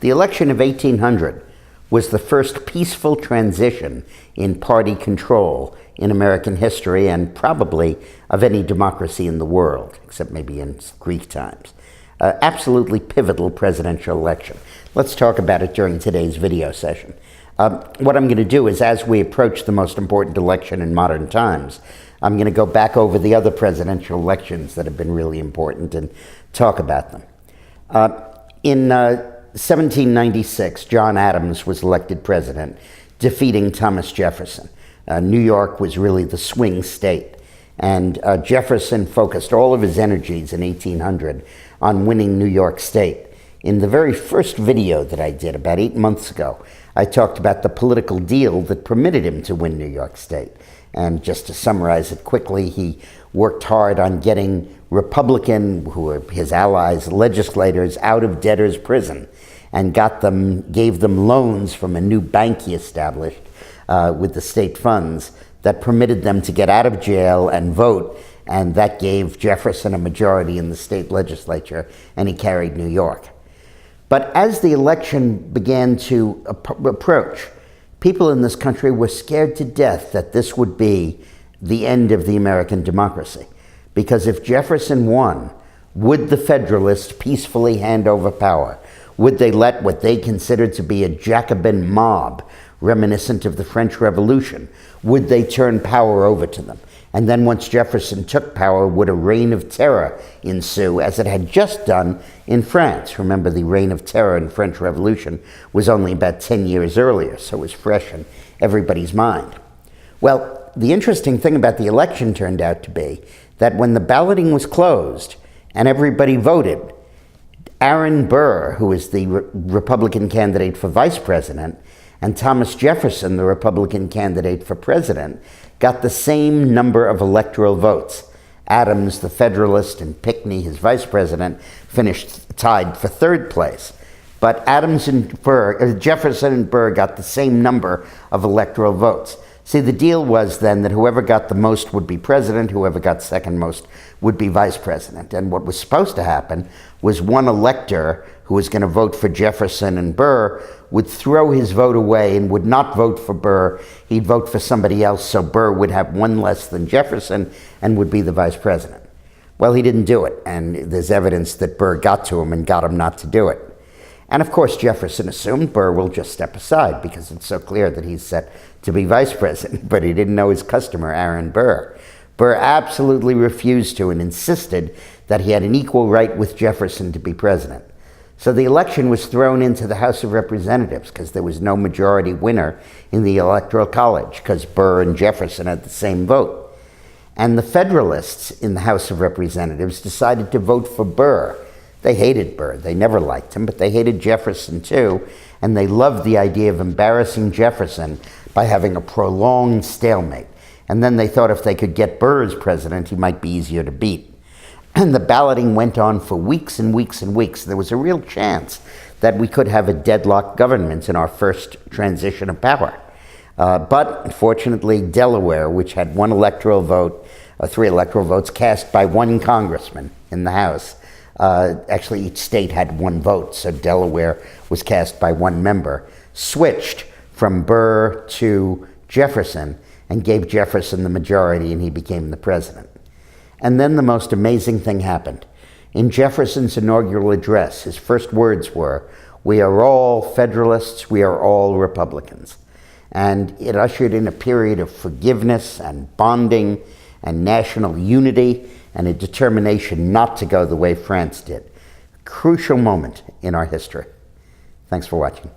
The election of 1800 was the first peaceful transition in party control in American history and probably of any democracy in the world, except maybe in Greek times. Absolutely pivotal presidential election. Let's talk about it during today's video session. What I'm going to do is, as we approach the most important election in modern times, I'm going to go back over the other presidential elections that have been really important and talk about them. In 1796, John Adams was elected president, defeating Thomas Jefferson. New York was really the swing state, and Jefferson focused all of his energies in 1800 on winning New York State. In the very first video that I did about 8 months ago, I talked about the political deal that permitted him to win New York State. And just to summarize it quickly, he worked hard on getting Republican, who were his allies, legislators out of debtor's prison and gave them loans from a new bank he established with the state funds that permitted them to get out of jail and vote. And that gave Jefferson a majority in the state legislature, and he carried New York. But as the election began to approach, people in this country were scared to death that this would be the end of the American democracy. Because if Jefferson won, would the Federalists peacefully hand over power? Would they let what they considered to be a Jacobin mob, reminiscent of the French Revolution, would they turn power over to them? And then once Jefferson took power, would a reign of terror ensue, as it had just done in France? Remember, the reign of terror in the French Revolution was only about 10 years earlier, so it was fresh in everybody's mind. Well, the interesting thing about the election turned out to be that when the balloting was closed and everybody voted, Aaron Burr, who was the Republican candidate for vice president, and Thomas Jefferson, the Republican candidate for president, got the same number of electoral votes. Adams, the Federalist, and Pinckney, his vice president, finished tied for third place. But Jefferson and Burr got the same number of electoral votes. See, the deal was then that whoever got the most would be president, whoever got second most would be vice president. And what was supposed to happen was one elector who was going to vote for Jefferson and Burr would throw his vote away and would not vote for Burr. He'd vote for somebody else, so Burr would have one less than Jefferson and would be the vice president. Well, he didn't do it, and there's evidence that Burr got to him and got him not to do it. And of course, Jefferson assumed Burr will just step aside because it's so clear that he's set to be vice president, but he didn't know his customer, Aaron Burr. Burr absolutely refused to and insisted that he had an equal right with Jefferson to be president. So the election was thrown into the House of Representatives because there was no majority winner in the Electoral College because Burr and Jefferson had the same vote. And the Federalists in the House of Representatives decided to vote for Burr. They hated Burr. They never liked him, but they hated Jefferson too, and they loved the idea of embarrassing Jefferson by having a prolonged stalemate. And then they thought if they could get Burr as president, he might be easier to beat. And the balloting went on for weeks and weeks and weeks. There was a real chance that we could have a deadlocked government in our first transition of power. But unfortunately, Delaware, which had one electoral vote, 3 electoral votes cast by one congressman in the House, actually each state had one vote, so Delaware was cast by one member, switched from Burr to Jefferson and gave Jefferson the majority, and he became the president. And then the most amazing thing happened. In Jefferson's inaugural address, his first words were, "We are all Federalists, we are all Republicans." And it ushered in a period of forgiveness and bonding and national unity and a determination not to go the way France did. A crucial moment in our history. Thanks for watching.